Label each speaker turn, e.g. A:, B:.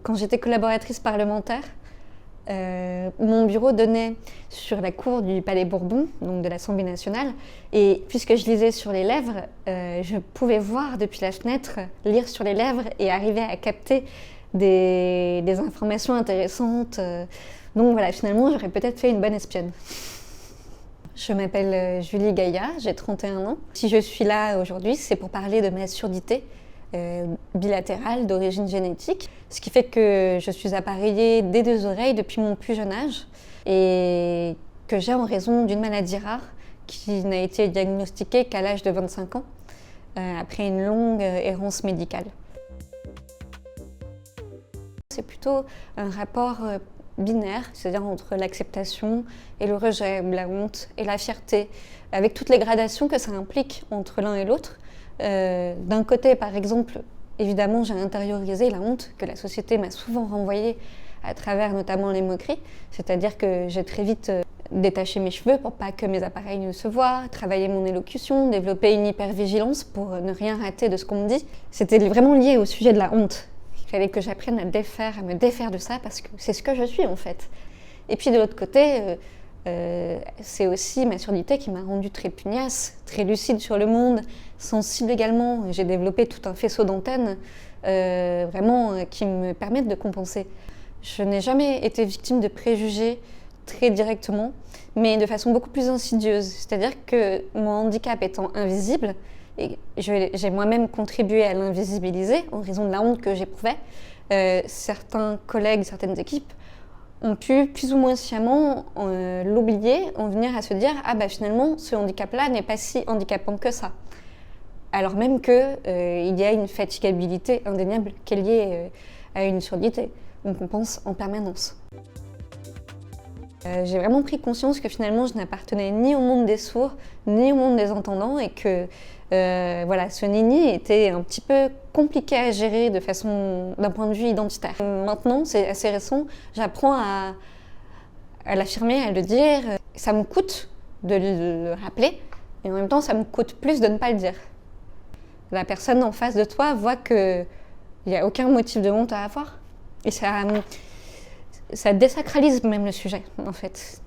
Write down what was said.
A: Quand j'étais collaboratrice parlementaire, mon bureau donnait sur la cour du Palais Bourbon, donc de l'Assemblée nationale, et puisque je lisais sur les lèvres, je pouvais voir depuis la fenêtre, lire sur les lèvres et arriver à capter des informations intéressantes. Donc voilà, finalement, j'aurais peut-être fait une bonne espionne. Je m'appelle Julie Gaillard, j'ai 31 ans. Si je suis là aujourd'hui, c'est pour parler de ma surdité bilatérale d'origine génétique, ce qui fait que je suis appareillée des deux oreilles depuis mon plus jeune âge et que j'ai en raison d'une maladie rare qui n'a été diagnostiquée qu'à l'âge de 25 ans, après une longue errance médicale. C'est plutôt un rapport binaire, c'est-à-dire entre l'acceptation et le rejet, la honte et la fierté, avec toutes les gradations que ça implique entre l'un et l'autre. D'un côté, par exemple, évidemment, j'ai intériorisé la honte que la société m'a souvent renvoyée à travers notamment les moqueries, c'est-à-dire que j'ai très vite détaché mes cheveux pour pas que mes appareils ne se voient, travaillé mon élocution, développé une hypervigilance pour ne rien rater de ce qu'on me dit. C'était vraiment lié au sujet de la honte. Il fallait que j'apprenne à me défaire de ça parce que c'est ce que je suis en fait. Et puis de l'autre côté, c'est aussi ma surdité qui m'a rendue très pugnace, très lucide sur le monde, sensible également. J'ai développé tout un faisceau d'antennes qui me permettent de compenser. Je n'ai jamais été victime de préjugés très directement, mais de façon beaucoup plus insidieuse. C'est-à-dire que mon handicap étant invisible, et j'ai moi-même contribué à l'invisibiliser en raison de la honte que j'éprouvais, certains collègues, certaines équipes ont pu plus ou moins sciemment l'oublier, en venir à se dire « Ah bah finalement, ce handicap-là n'est pas si handicapant que ça ». Alors même qu'il y a une fatigabilité indéniable qui est liée à une surdité. Donc on pense en permanence. J'ai vraiment pris conscience que finalement je n'appartenais ni au monde des sourds, ni au monde des entendants et que voilà, ce nini était un petit peu compliqué à gérer d'un point de vue identitaire. Maintenant, c'est assez récent, j'apprends à l'affirmer, à le dire. Ça me coûte de le rappeler et en même temps ça me coûte plus de ne pas le dire. La personne en face de toi voit qu'il n'y a aucun motif de honte à avoir et ça désacralise même le sujet en fait.